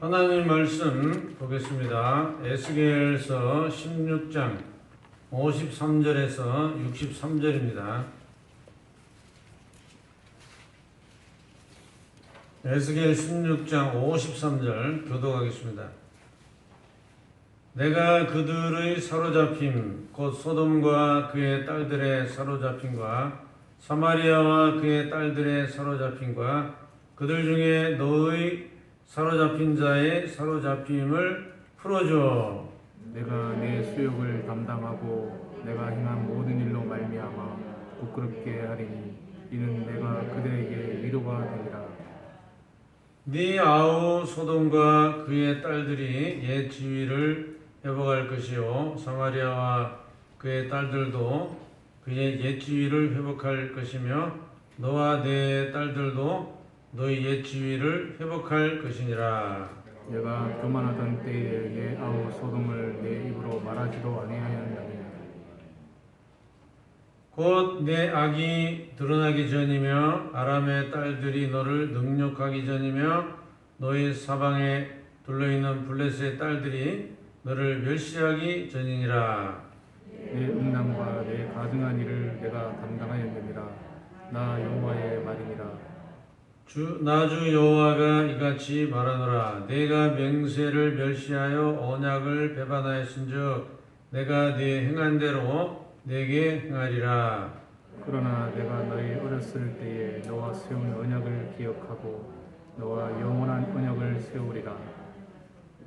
하나님 말씀 보겠습니다. 에스겔서 16장 53절에서 63절입니다. 에스겔 16장 53절 교독하겠습니다. 내가 그들의 사로잡힘 곧 소돔과 그의 딸들의 사로잡힘과 사마리아와 그의 딸들의 사로잡힘과 그들 중에 너의 사로잡힌 자의 사로잡힘을 풀어줘. 내가 내 수욕을 담당하고 내가 행한 모든 일로 말미암아 부끄럽게 하리니 이는 내가 그들에게 위로가 되리라. 네 아우 소돔과 그의 딸들이 옛 지위를 회복할 것이요 사마리아와 그의 딸들도 그의 옛 지위를 회복할 것이며 너와 네 딸들도 너희 옛 지위를 회복할 것이니라. 내가 교만하던 때에 내 아우 소돔을 내 입으로 말하지도 아니하였느니라. 곧 내 악이 드러나기 전이며 아람의 딸들이 너를 능욕하기 전이며 너희 사방에 둘러있는 블레셋의 딸들이 너를 멸시하기 전이니라. 내 음란과 내 가증한 일을 내가 담당하였느니라. 나 여호와의 말이니라. 나주 여호와가 이같이 말하노라. 내가 맹세를 멸시하여 언약을 배반하였은즉 내가 네 행한 대로 내게 행하리라. 그러나 내가 너희 어렸을 때에 너와 세운 언약을 기억하고 너와 영원한 언약을 세우리라.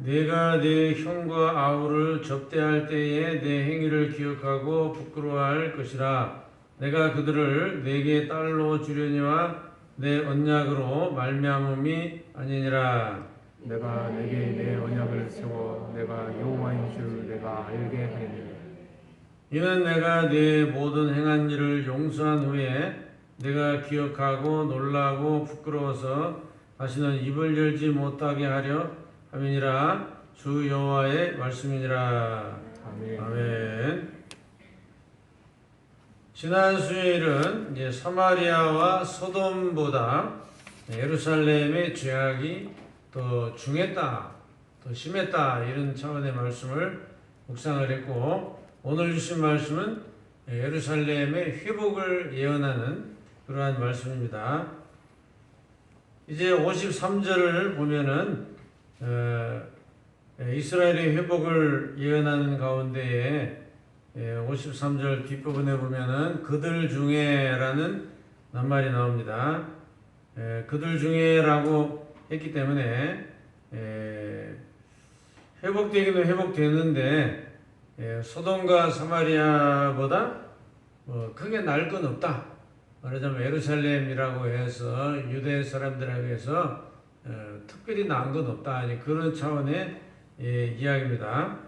내가 네 형과 아우를 접대할 때에 내 행위를 기억하고 부끄러워할 것이라. 내가 그들을 내게 딸로 주려니와 내 언약으로 말미암음이 아니니라. 내가 내게 내 언약을 세워 내가 여호와인 줄 내가 알게 하리니 이는 내가 네 모든 행한 일을 용서한 후에 내가 기억하고 놀라고 부끄러워서 다시는 입을 열지 못하게 하려 함이니라. 주 여호와의 말씀이니라. 아멘. 아멘. 지난 수요일은 이제 사마리아와 소돔보다 예루살렘의 죄악이 더 중했다, 더 심했다 이런 차원의 말씀을 묵상을 했고, 오늘 주신 말씀은 예루살렘의 회복을 예언하는 그러한 말씀입니다. 이제 53절을 보면은 이스라엘의 회복을 예언하는 가운데에 53절 뒷부분에 보면은 그들 중에라는 낱말이 나옵니다. 그들 중에라고 했기 때문에 회복되기는 회복되는데 소돔과 사마리아보다 크게 날 건 없다. 말하자면 예루살렘이라고 해서 유대 사람들에게 해서 특별히 나은 건 없다. 그런 차원의 이야기입니다.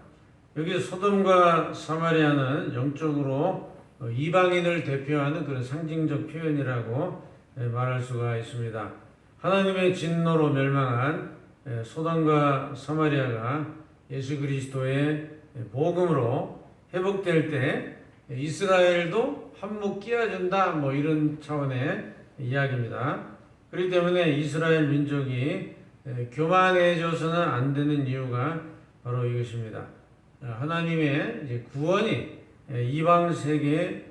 여기 소돔과 사마리아는 영적으로 이방인을 대표하는 그런 상징적 표현이라고 말할 수가 있습니다. 하나님의 진노로 멸망한 소돔과 사마리아가 예수 그리스도의 복음으로 회복될 때 이스라엘도 한몫 끼워준다, 이런 차원의 이야기입니다. 그렇기 때문에 이스라엘 민족이 교만해져서는 안 되는 이유가 바로 이것입니다. 하나님의 이제 구원이 이방 세계에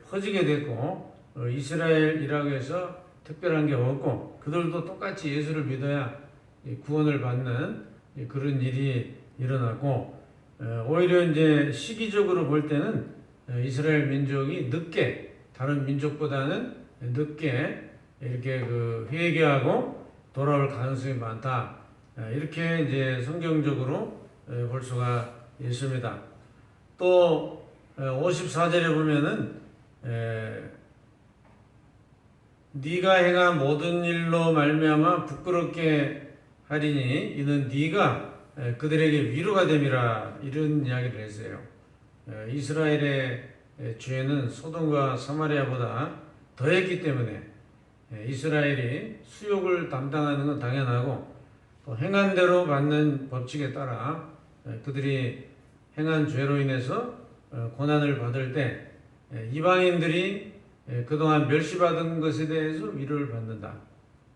퍼지게 됐고, 이스라엘이라고 해서 특별한 게 없고, 그들도 똑같이 예수를 믿어야 구원을 받는 그런 일이 일어났고, 오히려 이제 시기적으로 볼 때는 이스라엘 민족이 늦게, 다른 민족보다는 늦게 이렇게 회개하고 돌아올 가능성이 많다. 이렇게 이제 성경적으로 볼 수가 있습니다. 또 54절에 보면은 네가 행한 모든 일로 말미암아 부끄럽게 하리니 이는 네가 그들에게 위로가 됨이라, 이런 이야기를 했어요. 이스라엘의 죄는 소돔과 사마리아보다 더했기 때문에 이스라엘이 수욕을 담당하는 건 당연하고, 또 행한 대로 받는 법칙에 따라 그들이 행한 죄로 인해서 고난을 받을 때 이방인들이 그동안 멸시받은 것에 대해서 위로를 받는다.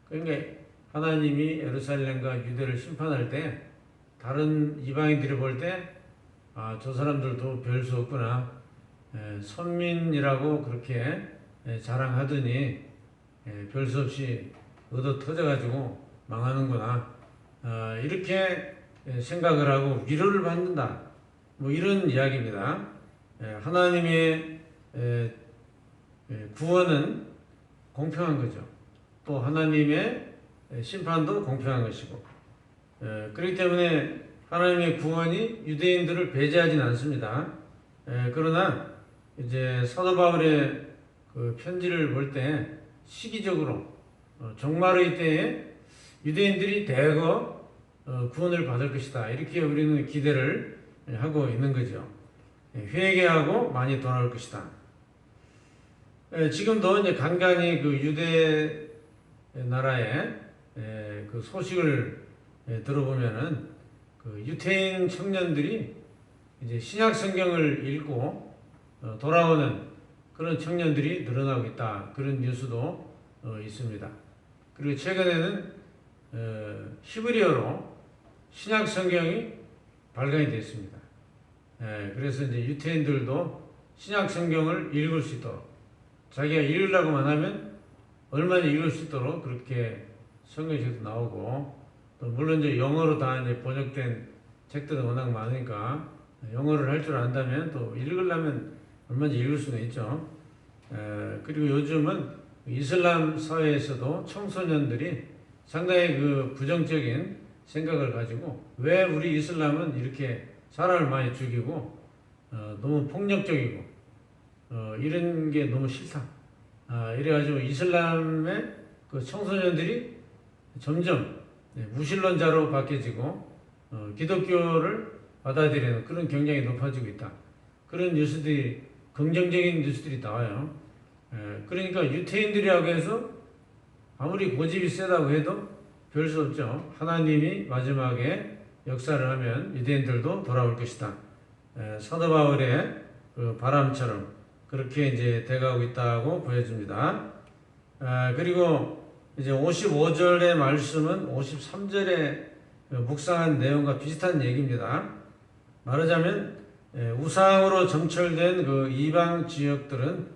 그러니까 하나님이 예루살렘과 유대를 심판할 때 다른 이방인들이 볼 때 저 사람들도 별 수 없구나. 선민이라고 그렇게 자랑하더니 별 수 없이 얻어 터져가지고 망하는구나. 이렇게 생각을 하고 위로를 받는다. 뭐 이런 이야기입니다. 하나님의 구원은 공평한 거죠. 또 하나님의 심판도 공평한 것이고, 그렇기 때문에 하나님의 구원이 유대인들을 배제하지는 않습니다. 그러나 이제 사도 바울의 그 편지를 볼 때 시기적으로 종말의 때에 유대인들이 대거 구원을 받을 것이다. 이렇게 우리는 기대를 하고 있는 거죠. 회개하고 많이 돌아올 것이다. 지금도 이제 간간히 그 유대 나라의 그 소식을 들어보면은 그 유태인 청년들이 이제 신약 성경을 읽고 돌아오는 그런 청년들이 늘어나고 있다. 그런 뉴스도 있습니다. 그리고 최근에는 히브리어로 신약 성경이 발간이 됐습니다. 그래서 이제 유태인들도 신약 성경을 읽을 수 있도록 자기가 읽으려고만 하면 얼마나 읽을 수 있도록 그렇게 성경책도 나오고, 또 물론 이제 영어로 다 이제 번역된 책들은 워낙 많으니까 영어를 할 줄 안다면 또 읽으려면 얼마든지 읽을 수는 있죠. 그리고 요즘은 이슬람 사회에서도 청소년들이 상당히 그 부정적인 생각을 가지고, 왜 우리 이슬람은 이렇게 사람을 많이 죽이고 너무 폭력적이고 이런 게 너무 싫다. 이래가지고 이슬람의 그 청소년들이 점점 무신론자로 바뀌어지고 기독교를 받아들이는 그런 경향이 높아지고 있다. 그런 뉴스들이, 긍정적인 뉴스들이 나와요. 그러니까 유태인들이라고 해서 아무리 고집이 세다고 해도 별 수 없죠. 하나님이 마지막에 역사를 하면 유대인들도 돌아올 것이다. 사도 바울의 그 바람처럼 그렇게 이제 돼가고 있다고 보여집니다. 그리고 이제 55절의 말씀은 53절에 묵상한 내용과 비슷한 얘기입니다. 말하자면 우상으로 점철된 그 이방 지역들은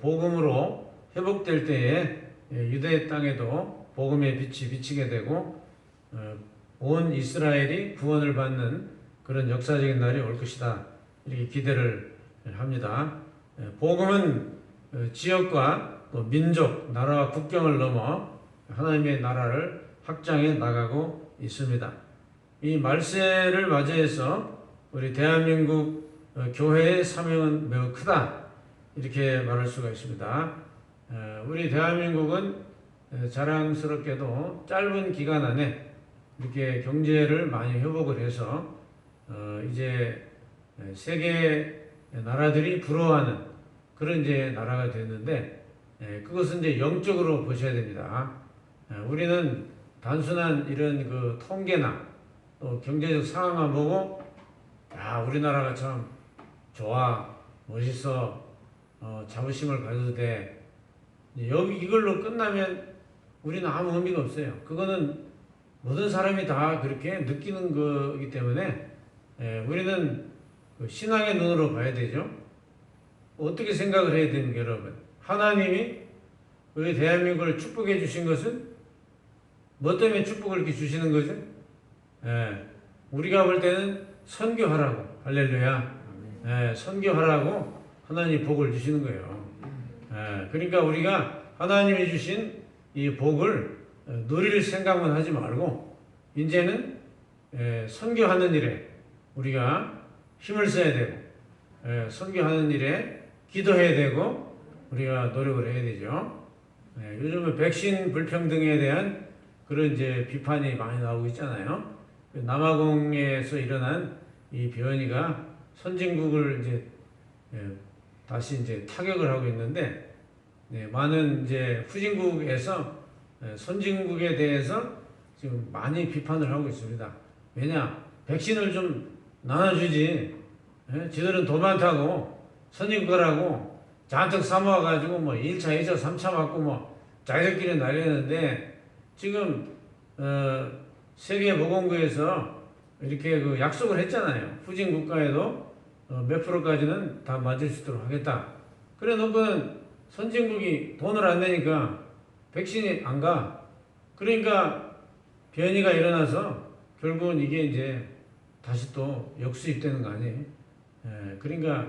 복음으로 회복될 때에 유대 땅에도 복음의 빛이 비치게 되고 온 이스라엘이 구원을 받는 그런 역사적인 날이 올 것이다. 이렇게 기대를 합니다. 복음은 지역과 또 민족, 나라와 국경을 넘어 하나님의 나라를 확장해 나가고 있습니다. 이 말세를 맞이해서 우리 대한민국 교회의 사명은 매우 크다. 이렇게 말할 수가 있습니다. 우리 대한민국은 자랑스럽게도 짧은 기간 안에 이렇게 경제를 많이 회복을 해서 이제 세계 나라들이 부러워하는 그런 이제 나라가 됐는데, 그것은 이제 영적으로 보셔야 됩니다. 우리는 단순한 이런 그 통계나 또 경제적 상황만 보고 우리나라가 참 좋아, 멋있어, 자부심을 가져도 돼. 여기 이걸로 끝나면 우리는 아무 의미가 없어요. 그거는 모든 사람이 다 그렇게 느끼는 거기 때문에 우리는 신앙의 눈으로 봐야 되죠. 어떻게 생각을 해야 됩니까, 여러분? 하나님이 우리 대한민국을 축복해 주신 것은 뭐 때문에 축복을 이렇게 주시는 거죠? 우리가 볼 때는 선교하라고, 할렐루야. 선교하라고 하나님이 복을 주시는 거예요. 그러니까 우리가 하나님이 주신 이 복을 누릴 생각만 하지 말고 이제는 선교하는 일에 우리가 힘을 써야 되고, 선교하는 일에 기도해야 되고 우리가 노력을 해야 되죠. 요즘은 백신 불평등에 대한 그런 이제 비판이 많이 나오고 있잖아요. 남아공에서 일어난 이 변이가 선진국을 이제 다시 이제 타격을 하고 있는데, 많은 이제 후진국에서 선진국에 대해서 지금 많이 비판을 하고 있습니다. 왜냐? 백신을 좀 나눠주지. 지들은 돈 많다고 선진국가라고 잔뜩 사모아가지고 뭐 1차, 2차, 3차 맞고 뭐 자기들끼리 날리는데, 지금 세계보건구에서 이렇게 그 약속을 했잖아요. 후진 국가에도 몇 프로까지는 다 맞을 수 있도록 하겠다. 그래 놓고는 선진국이 돈을 안 내니까 백신이 안 가. 그러니까 변이가 일어나서 결국은 이게 이제 다시 또 역수입되는 거 아니에요? 그러니까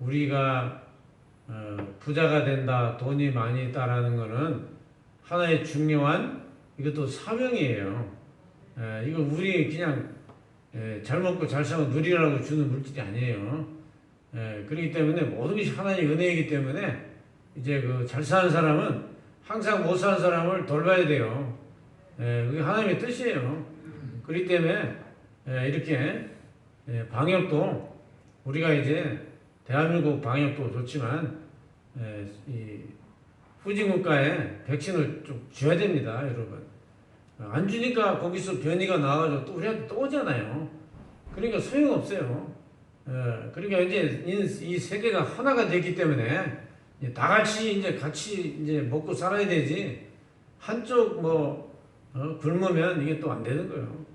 우리가 부자가 된다, 돈이 많이 있다라는 거는 하나의 중요한 이것도 사명이에요. 이거 우리 그냥 잘 먹고 잘 살고 누리라고 주는 물질이 아니에요. 그렇기 때문에 모든 것이 하나님의 은혜이기 때문에 이제 그 잘 사는 사람은 항상 못 사는 사람을 돌봐야 돼요. 그게 하나님의 뜻이에요. 그렇기 때문에 이렇게 방역도 우리가 이제 대한민국 방역도 좋지만 이 후진국가에 백신을 좀 줘야 됩니다, 여러분. 안 주니까 거기서 변이가 나와가지고 또 우리한테 또 오잖아요. 그러니까 소용없어요. 그러니까 이제 이 세계가 하나가 됐기 때문에 다 같이 이제 같이 이제 먹고 살아야 되지. 한쪽 굶으면 이게 또 안 되는 거예요.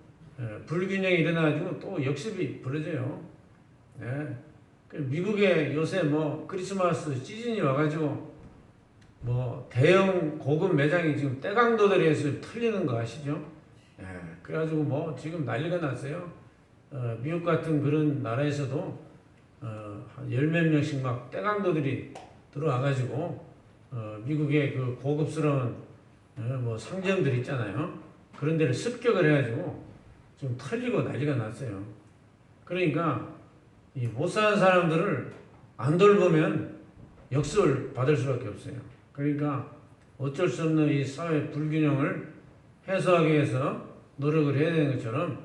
불균형이 일어나가지고 또 역습이 벌어져요. 미국에 요새 크리스마스 시즌이 와가지고 대형 고급 매장이 지금 떼강도들에서 털리는 거 아시죠? 그래가지고 지금 난리가 났어요. 미국 같은 그런 나라에서도 한 열 몇 명씩 막 떼강도들이 들어와가지고 미국의 그 고급스러운 상점들 있잖아요. 그런 데를 습격을 해가지고 지금 털리고 난리가 났어요. 그러니까 이 못 사는 사람들을 안 돌보면 역습을 받을 수밖에 없어요. 그러니까 어쩔 수 없는 이 사회 불균형을 해소하기 위해서 노력을 해야 되는 것처럼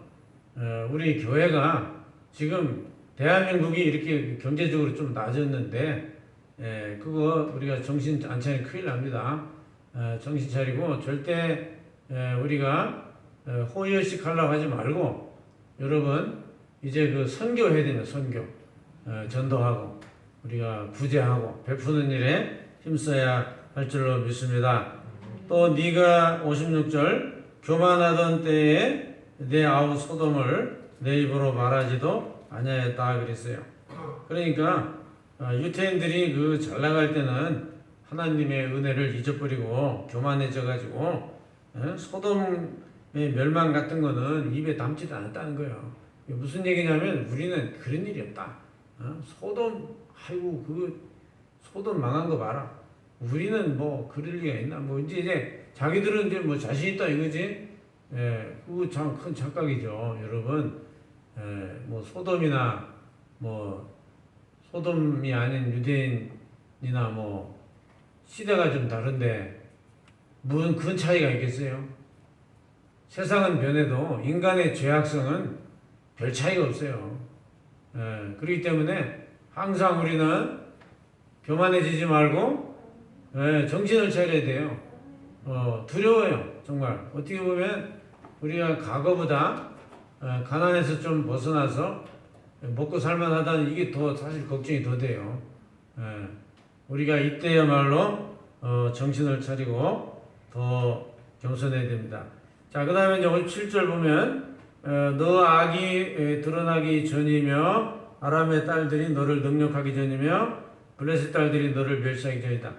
우리 교회가 지금 대한민국이 이렇게 경제적으로 좀 나아졌는데 그거 우리가 정신 안 차리면 큰일 납니다. 정신 차리고 절대 우리가 호의호식 하려고 하지 말고 여러분 이제 그 선교해야 되는 선교 전도하고 우리가 구제하고 베푸는 일에 힘써야 할 줄로 믿습니다. 또 네가 56절 교만하던 때에 내 아우 소돔을 내 입으로 말하지도 아니하였다 그랬어요. 그러니까 유태인들이 그 잘 나갈 때는 하나님의 은혜를 잊어버리고 교만해져 가지고 소돔의 멸망 같은 거는 입에 담지도 않았다는 거예요. 무슨 얘기냐면 우리는 그런 일이 없다. 소돔 아이고 그 소돔 망한 거 봐라. 우리는 그럴 리가 있나? 이제 자기들은 이제 자신 있다 이거지. 그거 참 큰 착각이죠, 여러분. 소돔이나 소돔이 아닌 유대인이나 시대가 좀 다른데 무슨 큰 차이가 있겠어요? 세상은 변해도 인간의 죄악성은 별 차이가 없어요. 그렇기 때문에 항상 우리는 교만해지지 말고 정신을 차려야 돼요. 두려워요, 정말. 어떻게 보면 우리가 과거보다 가난에서 좀 벗어나서 먹고 살만하다는 이게 더 사실 걱정이 더 돼요. 우리가 이때야말로 정신을 차리고 더 겸손해야 됩니다. 자, 그 다음에 이제 7절 보면 너 악이 드러나기 전이며 아람의 딸들이 너를 능력하기 전이며 블레셋 딸들이 너를 멸시하기 전이다.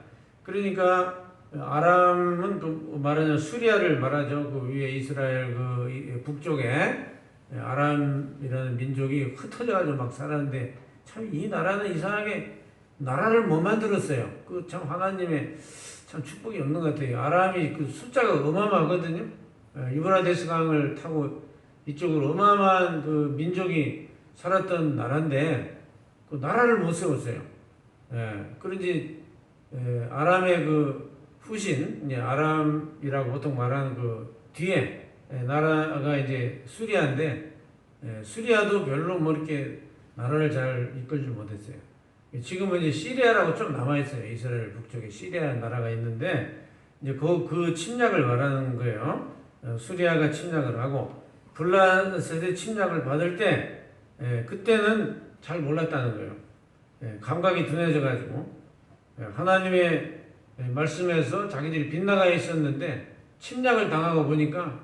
그러니까 아람은 말하자면 수리아를 말하죠. 그 위에 이스라엘 그 북쪽에 아람이라는 민족이 흩어져가지고 막 살았는데 참 이 나라는 이상하게 나라를 못 만들었어요. 그 참 하나님의 참 축복이 없는 것 같아요. 아람이 그 숫자가 어마어마하거든요. 유브라데스 강을 타고 이쪽으로 어마어마한 그 민족이 살았던 나라인데 그 나라를 못 세웠어요. 그런지 아람의 그 후신, 아람이라고 보통 말하는 그 뒤에 나라가 이제 수리아인데 수리아도 별로 이렇게 나라를 잘 이끌지 못했어요. 지금은 이제 시리아라고 좀 남아있어요. 이스라엘 북쪽에 시리아 나라가 있는데 이제 그 침략을 말하는 거예요. 수리아가 침략을 하고 블레셋의 침략을 받을 때 그때는 잘 몰랐다는 거예요. 감각이 둔해져 가지고 하나님의 말씀에서 자기들이 빗나가 있었는데 침략을 당하고 보니까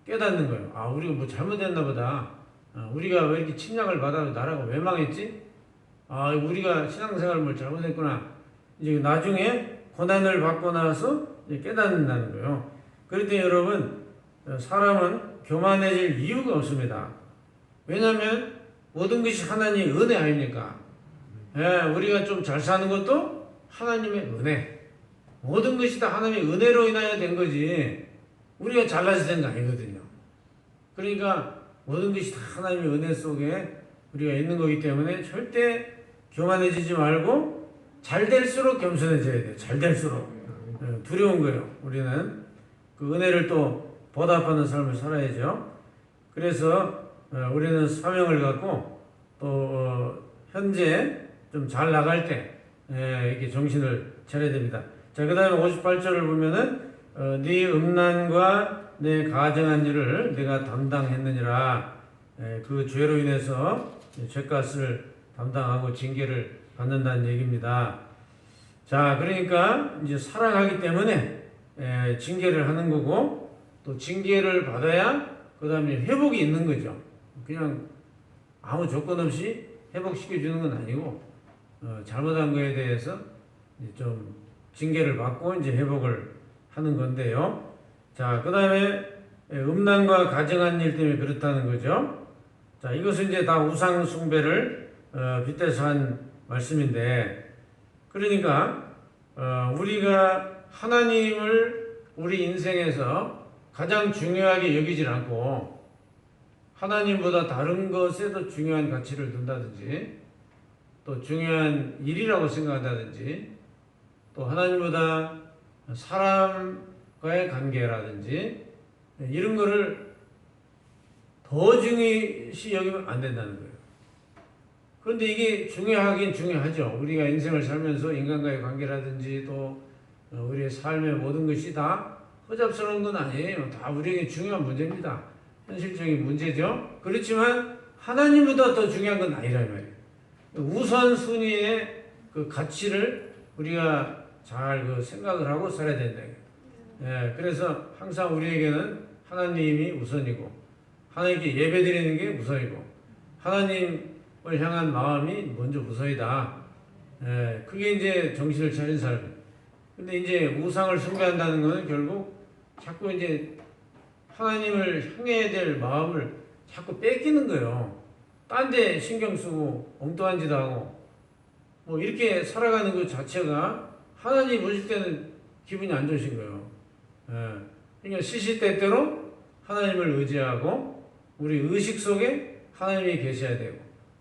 깨닫는 거예요. 아, 우리가 뭐 잘못했나 보다. 우리가 왜 이렇게 침략을 받아도 나라가 왜 망했지? 아, 우리가 신앙생활을 뭘 잘못했구나. 이제 나중에 고난을 받고 나서 이제 깨닫는다는 거예요. 그럴 때 여러분, 사람은 교만해질 이유가 없습니다. 왜냐하면 모든 것이 하나님의 은혜 아닙니까? 예, 우리가 좀 잘 사는 것도 하나님의 은혜. 모든 것이 다 하나님의 은혜로 인하여 된 거지 우리가 잘나서 된 거 아니거든요. 그러니까 모든 것이 다 하나님의 은혜 속에 우리가 있는 거기 때문에 절대 교만해지지 말고 잘 될수록 겸손해져야 돼요. 잘 될수록. 두려운 거예요. 우리는 그 은혜를 또 보답하는 삶을 살아야죠. 그래서 우리는 사명을 갖고 또 현재 좀 잘 나갈 때 이렇게 정신을 차려야 됩니다. 자, 그 다음에 58절을 보면은 네 음란과 내 가정한 일을 내가 담당했느니라. 그 죄로 인해서 죄값을 담당하고 징계를 받는다는 얘기입니다. 자, 그러니까 이제 사랑하기 때문에 징계를 하는 거고, 또 징계를 받아야 그 다음에 회복이 있는 거죠. 그냥 아무 조건 없이 회복시켜 주는 건 아니고, 잘못한 거에 대해서 좀 징계를 받고 이제 회복을 하는 건데요. 자, 그 다음에 음란과 가정한 일 때문에 그렇다는 거죠. 자, 이것은 이제 다 우상 숭배를 빗대서 한 말씀인데, 그러니까 우리가 하나님을 우리 인생에서 가장 중요하게 여기질 않고 하나님보다 다른 것에 더 중요한 가치를 둔다든지, 또 중요한 일이라고 생각한다든지, 또 하나님보다 사람과의 관계라든지 이런 거를 더 중요시 여기면 안 된다는 거예요. 그런데 이게 중요하긴 중요하죠. 우리가 인생을 살면서 인간과의 관계라든지 또 우리의 삶의 모든 것이 다 허잡스러운 건 아니에요. 다 우리에게 중요한 문제입니다. 현실적인 문제죠. 그렇지만 하나님보다 더 중요한 건 아니라 이 말이에요. 우선순위의 그 가치를 우리가 잘 그 생각을 하고 살아야 된다. 그래서 항상 우리에게는 하나님이 우선이고, 하나님께 예배드리는 게 우선이고, 하나님을 향한 마음이 먼저 우선이다. 그게 이제 정신을 차린 삶. 근데 이제 우상을 숭배한다는 것은 결국 자꾸 이제 하나님을 향해야 될 마음을 자꾸 뺏기는 거예요. 딴 데 신경 쓰고 엉뚱한 짓 하고 뭐 이렇게 살아가는 것 자체가 하나님 보실 때는 기분이 안 좋으신 거예요. 그러니까 시시때때로 하나님을 의지하고 우리 의식 속에 하나님이 계셔야 되고,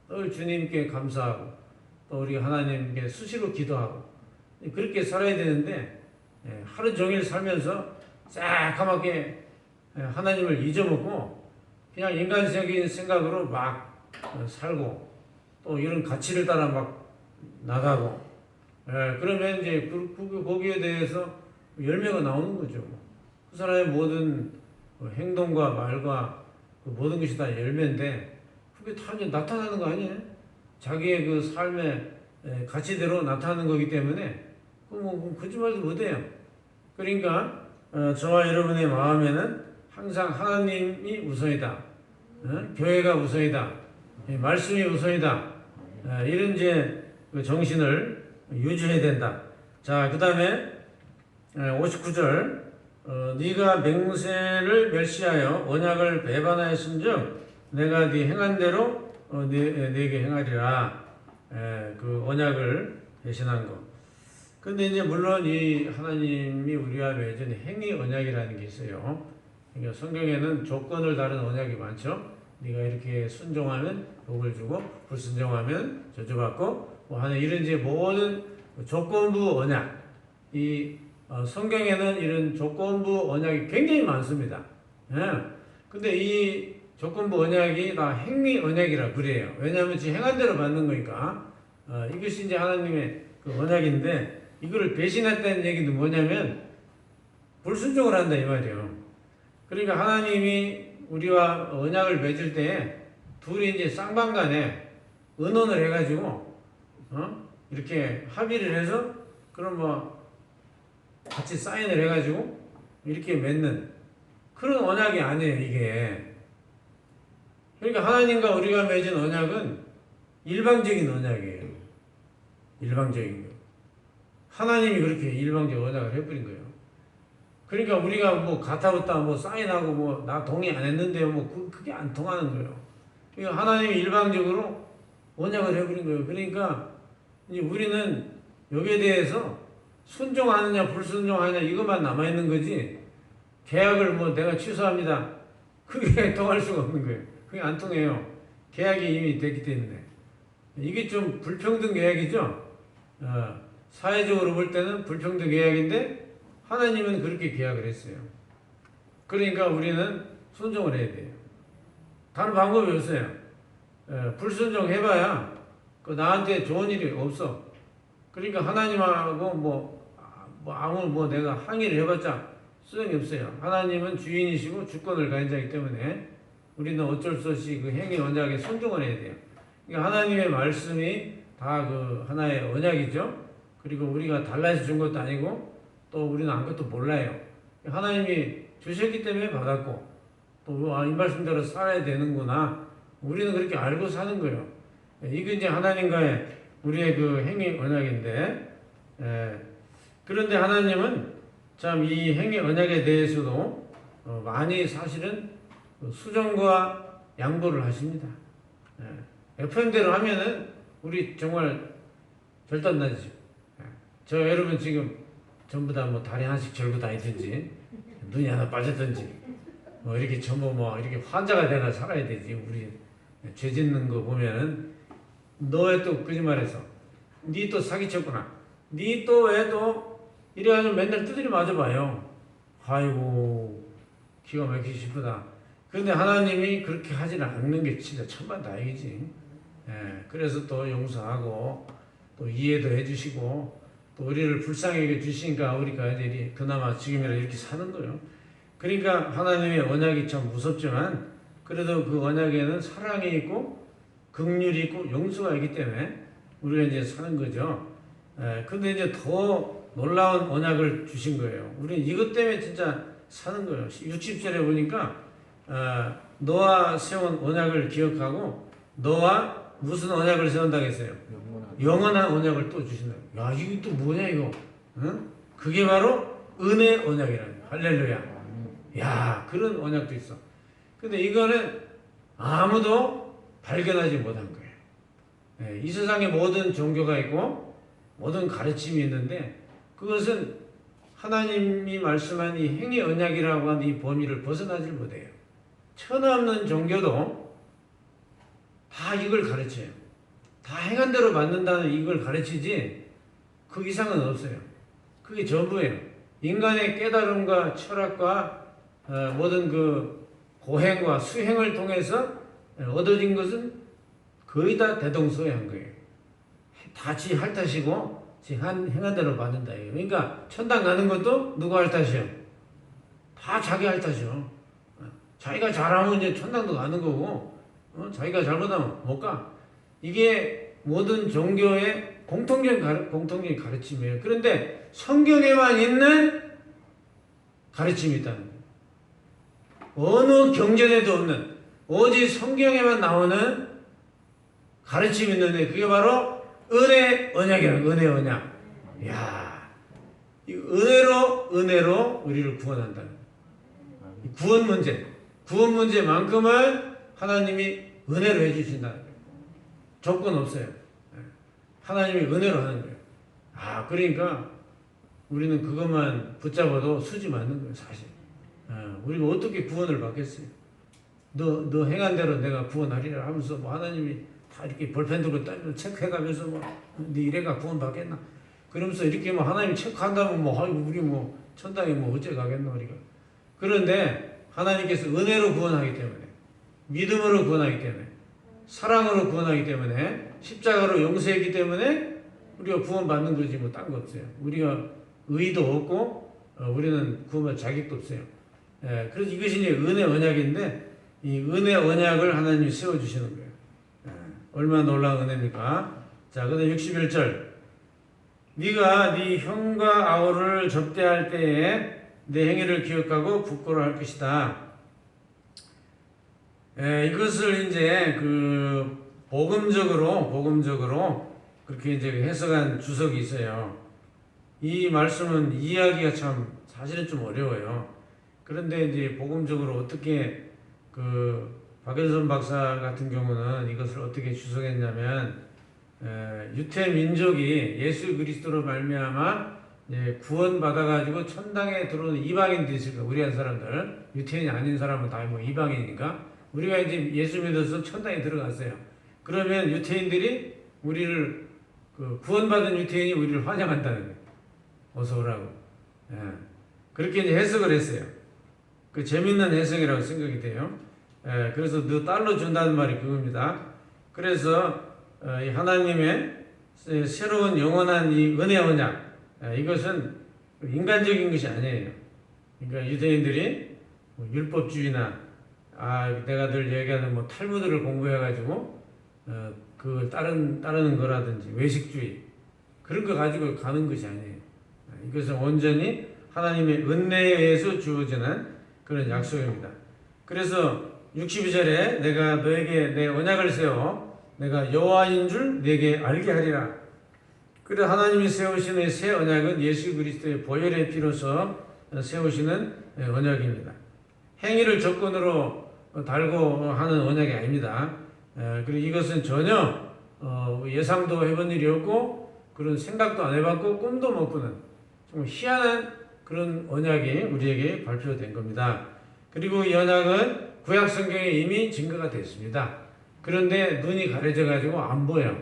늘 주님께 감사하고, 또 우리 하나님께 수시로 기도하고 그렇게 살아야 되는데, 하루 종일 살면서 새까맣게 하나님을 잊어먹고 그냥 인간적인 생각으로 막 살고 또 이런 가치를 따라 막 나가고, 그러면 이제 거기에 대해서 열매가 나오는 거죠. 그 사람의 모든 행동과 말과 그 모든 것이 다 열매인데 그게 다 이제 나타나는 거 아니에요? 자기의 그 삶의 가치대로 나타나는 거기 때문에 뭐 거짓말도 못해요. 그러니까 저와 여러분의 마음에는 항상 하나님이 우선이다, 교회가 우선이다, 말씀이 우선이다, 이런 이제 그 정신을 유지해야 된다. 자, 그 다음에 59절 네가 맹세를 멸시하여 언약을 배반하였은즉 내가 네 행한 대로 네게 행하리라. 그 언약을 배신한 것. 근데 이제 물론 이 하나님이 우리와 맺은 행위 언약이라는 게 있어요. 그러니까 성경에는 조건을 다른 언약이 많죠. 네가 이렇게 순종하면 복을 주고 불순종하면 저주받고 뭐 하는 이런 이제 모든 조건부 언약. 이 성경에는 이런 조건부 언약이 굉장히 많습니다. 근데 이 조건부 언약이 다 행위 언약이라 그래요. 왜냐하면 지금 행한 대로 받는 거니까. 이것이 이제 하나님의 그 언약인데, 이거를 배신했다는 얘기는 뭐냐면 불순종을 한다 이 말이에요. 그러니까 하나님이 우리와 언약을 맺을 때 둘이 이제 쌍방간에 의논을 해가지고 이렇게 합의를 해서 그럼 뭐 같이 사인을 해가지고 이렇게 맺는 그런 언약이 아니에요, 이게. 그러니까 하나님과 우리가 맺은 언약은 일방적인 언약이에요. 일방적인 거. 하나님이 그렇게 일방적 언약을 해버린 거예요. 그러니까 우리가 뭐 가타부타 뭐 사인하고 뭐 나 동의 안 했는데요, 뭐 그게 안 통하는 거예요. 그러니까 하나님이 일방적으로 언약을 해버린 거예요. 그러니까 이제 우리는 여기에 대해서 순종하느냐 불순종하느냐 이것만 남아있는 거지, 계약을 뭐 내가 취소합니다, 그게 통할 수가 없는 거예요. 그게 안 통해요. 계약이 이미 됐기 때문에. 이게 좀 불평등 계약이죠. 사회적으로 볼 때는 불평등 계약인데 하나님은 그렇게 계약을 했어요. 그러니까 우리는 순종을 해야 돼요. 다른 방법이 없어요. 불순종 해봐야 그 나한테 좋은 일이 없어. 그러니까 하나님하고 아무 내가 항의를 해봤자 소용이 없어요. 하나님은 주인이시고 주권을 가진 자이기 때문에 우리는 어쩔 수 없이 그 행위 언약에 순종을 해야 돼요. 그러니까 하나님의 말씀이 다 그 하나의 언약이죠. 그리고 우리가 달라서 준 것도 아니고 또 우리는 아무것도 몰라요. 하나님이 주셨기 때문에 받았고 또 이 말씀대로 살아야 되는구나. 우리는 그렇게 알고 사는 거예요. 이게 이제 하나님과의 우리의 그 행위 언약인데, 그런데 하나님은 참 이 행위 언약에 대해서도 많이 사실은 수정과 양보를 하십니다. FM대로 하면은 우리 정말 절단나죠. 저 여러분 지금 전부 다 뭐 다리 하나씩 절고 다니든지 눈이 하나 빠졌든지 뭐 이렇게 전부 뭐 이렇게 환자가 되나 살아야 되지. 우리 죄 짓는 거 보면은 너 왜 또 거짓말해서 니 또 사기쳤구나, 니 또 왜 또 이래가지고 맨날 두드려 맞아봐요. 아이고 기가 막히기 싶다. 그런데 하나님이 그렇게 하지는 않는 게 진짜 천만다행이지. 그래서 또 용서하고 또 이해도 해주시고 또 우리를 불쌍하게 주시니까 우리가 이제 그나마 지금이라 이렇게 사는 거예요. 그러니까 하나님의 언약이 참 무섭지만 그래도 그 언약에는 사랑이 있고 긍휼이 있고 용서가 있기 때문에 우리가 이제 사는 거죠. 근데 이제 더 놀라운 언약을 주신 거예요. 우리 이것 때문에 진짜 사는 거예요. 60절에 보니까 너와 세운 언약을 기억하고 너와 무슨 언약을 세운다고 했어요? 영원한 언약을 또 주신다. 야, 이게 또 뭐냐 이거? 응? 그게 바로 은혜 언약이라는 거야. 할렐루야. 야, 그런 언약도 있어. 근데 이거는 아무도 발견하지 못한 거예요. 이 세상에 모든 종교가 있고 모든 가르침이 있는데 그것은 하나님이 말씀한 이 행위 언약이라고 하는 이 범위를 벗어나질 못해요. 천없는 종교도 다 이걸 가르쳐요. 다 행한 대로 받는다는 이걸 가르치지 그 이상은 없어요. 그게 전부예요. 인간의 깨달음과 철학과 모든 그 고행과 수행을 통해서 얻어진 것은 거의 다 대동소이한 거예요. 다 지 할 탓이고 지 행한 대로 받는다. 그러니까 천당 가는 것도 누구 할 탓이요? 다 자기 할 탓이요. 자기가 잘하면 이제 천당도 가는 거고 자기가 잘못하면 못 가. 이게 모든 종교의 공통적인 가르침이에요. 그런데 성경에만 있는 가르침이 있다는 거예요. 어느 경전에도 없는 오직 성경에만 나오는 가르침이 있는데 그게 바로 은혜 언약이라는 은혜 언약. 이야, 이 은혜로 우리를 구원한다는 거예요. 구원 문제만큼은 하나님이 은혜로 해주신다는 거예요. 조건 없어요. 하나님이 은혜로 하는 거예요. 그러니까 우리는 그것만 붙잡아도 수지 맞는 거예요, 사실. 우리가 어떻게 구원을 받겠어요? 너 행한 대로 내가 구원하리라 하면서 뭐 하나님이 다 이렇게 볼펜 들고 체크해가면서 네 이래가 구원 받겠나? 그러면서 이렇게 뭐 하나님이 체크한다면 우리 천당에 어째 가겠나 우리가. 그런데 하나님께서 은혜로 구원하기 때문에, 믿음으로 구원하기 때문에, 사랑으로 구원하기 때문에, 십자가로 용서했기 때문에 우리가 구원받는 거지 딴 거 없어요. 우리가 의도 없고 우리는 구원받을 자격도 없어요. 그래서 이것이 이제 은혜 언약인데 이 은혜 언약을 하나님이 세워주시는 거예요. 얼마나 놀라운 은혜입니까? 자, 그다음 61절. 네가 네 형과 아우를 접대할 때에 내 행위를 기억하고 부끄러워할 것이다. 이것을 이제 그 복음적으로 그렇게 이제 해석한 주석이 있어요. 이 말씀은 이해하기가 참 사실은 좀 어려워요. 그런데 이제 복음적으로 어떻게 그 박연선 박사 같은 경우는 이것을 어떻게 주석했냐면 유태 민족이 예수 그리스도로 말미암아 구원 받아가지고 천당에 들어오는 이방인들이 있을 거야. 우리 한 사람들 유태인이 아닌 사람은 다 뭐 이방인이니까 우리가 이제 예수 믿어서 천당에 들어갔어요. 그러면 유태인들이 우리를 그 구원받은 유태인이 우리를 환영한다는 거예요. 어서 오라고. 그렇게 이제 해석을 했어요. 그 재밌는 해석이라고 생각이 돼요. 그래서 너 달러 준다는 말이 그겁니다. 그래서 이 하나님의 새로운 영원한 이 은혜 언약, 이것은 인간적인 것이 아니에요. 그러니까 유대인들이 뭐 율법주의나 내가 늘 얘기하는 뭐 탈무드를 공부해가지고 그걸 따르는 거라든지 외식주의 그런 거 가지고 가는 것이 아니에요. 이것은 온전히 하나님의 은혜에 의해서 주어지는 그런 약속입니다. 그래서 62절에 내가 너에게 내 언약을 세워 내가 여호와인 줄 네게 알게 하리라. 그래 하나님이 세우시는 새 언약은 예수 그리스도의 보혈의 피로서 세우시는 언약입니다. 행위를 조건으로 달고 하는 언약이 아닙니다. 그리고 이것은 전혀 예상도 해본 일이 없고 그런 생각도 안 해봤고 꿈도 못 꾸는 정말 희한한 그런 언약이 우리에게 발표된 겁니다. 그리고 이 언약은 구약 성경에 이미 증거가 됐습니다. 그런데 눈이 가려져 가지고 안 보여.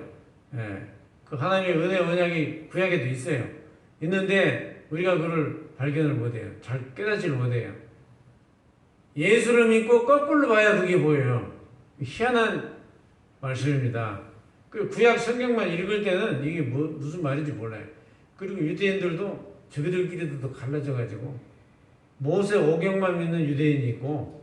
그 하나님의 은혜 언약이 구약에도 있어요. 있는데 우리가 그걸 발견을 못해요. 잘 깨닫지를 못해요. 예수를 믿고 거꾸로 봐야 그게 보여요. 희한한 말씀입니다. 그 구약 성경만 읽을 때는 이게 무슨 말인지 몰라요. 그리고 유대인들도 저희들끼리도 갈라져 가지고 모세 오경만 믿는 유대인이 있고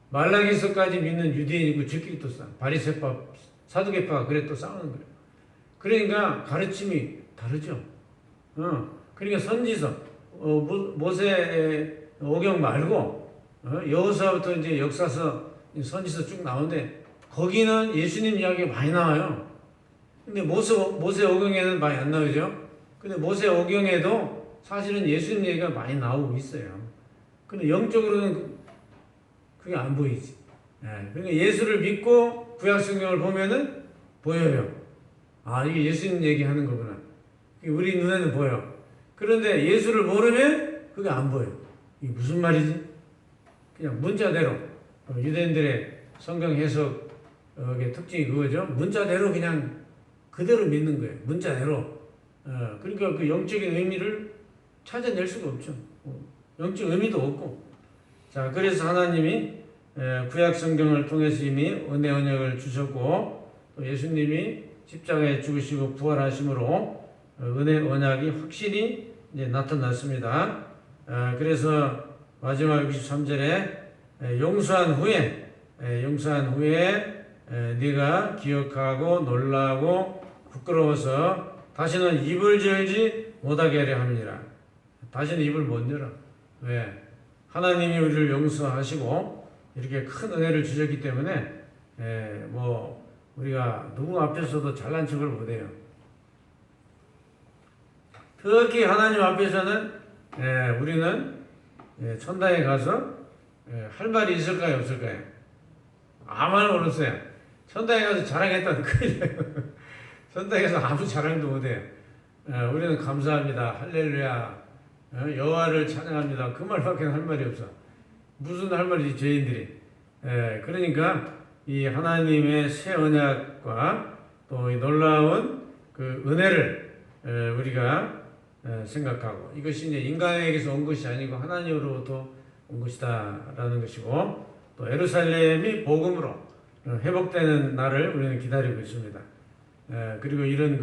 말라기서까지 믿는 유대인이 있고 저끼리 또 바리새파 사두개파가 그래 또 싸우는 거예요. 그러니까 가르침이 다르죠. 그러니까 선지서 모세 오경 말고 여호수아부터 이제 역사서 선지서 쭉 나오는데 거기는 예수님 이야기가 많이 나와요. 근데 모세 오경에는 많이 안 나오죠. 근데 모세 오경에도 사실은 예수님 얘기가 많이 나오고 있어요. 근데 영적으로는 그게 안 보이지. 그러니까 예수를 믿고 구약 성경을 보면은 보여요. 이게 예수님 얘기하는 거구나. 우리 눈에는 보여. 그런데 예수를 모르면 그게 안 보여. 이게 무슨 말이지? 그냥 문자대로 유대인들의 성경 해석의 특징이 그거죠. 문자대로 그냥 그대로 믿는 거예요. 문자대로. 그러니까 그 영적인 의미를 찾아낼 수가 없죠. 영적 의미도 없고. 자, 그래서 하나님이 구약 성경을 통해서 이미 은혜 언약을 주셨고 또 예수님이 십자가에 죽으시고 부활하심으로 은혜 언약이 확실히 이제 나타났습니다. 그래서 마지막 63절에 용서한 후에 네가 기억하고 놀라고 부끄러워서 다시는 입을 열지 못하게 하려 함이니라. 다시는 입을 못 열어. 왜? 하나님이 우리를 용서하시고 이렇게 큰 은혜를 주셨기 때문에 우리가 누구 앞에서도 잘난 척을 못해요. 특히 하나님 앞에서는 우리는 천당에 가서 할 말이 있을까요, 없을까요? 아무 말 없어요. 천당에 가서 자랑했다는 큰일 나요. 천당에서 아무 자랑도 못해요. 우리는 감사합니다, 할렐루야, 여호와를 찬양합니다. 그 말밖에 할 말이 없어. 무슨 할 말이지 죄인들이. 그러니까 이 하나님의 새 언약과 또 이 놀라운 그 은혜를 우리가 생각하고 이것이 이제 인간에게서 온 것이 아니고 하나님으로부터 온 것이다라는 것이고 또 예루살렘이 복음으로 회복되는 날을 우리는 기다리고 있습니다. 그리고 이런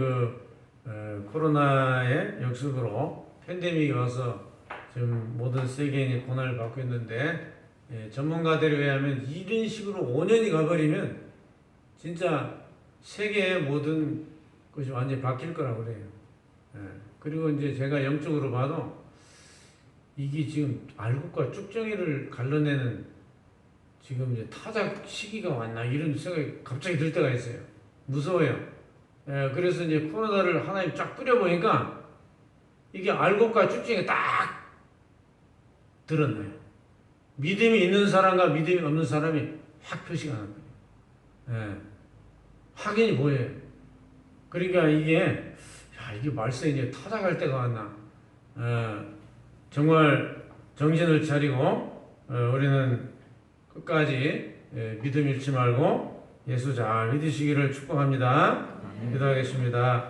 코로나의 역습으로 팬데믹이 와서 지금 모든 세계인이 고난을 받고 있는데 전문가들에 의하면 이런 식으로 5년이 가버리면 진짜 세계의 모든 것이 완전히 바뀔 거라고 그래요. 그리고 이제 제가 영적으로 봐도 이게 지금 알곡과 쭉정이를 갈라내는 지금 이제 타작 시기가 왔나 이런 생각이 갑자기 들 때가 있어요. 무서워요. 예, 그래서 이제 코로나를 하나님 쫙 뿌려보니까 이게 알곡과 쭉정이가 딱 드러나요. 믿음이 있는 사람과 믿음이 없는 사람이 확 표시가 나는 거예요. 예, 확인이 뭐예요? 그러니까 이게 말세 이제 타작할 때가 왔나. 정말 정신을 차리고 우리는 끝까지 믿음 잃지 말고 예수 잘 믿으시기를 축복합니다. 기도하겠습니다.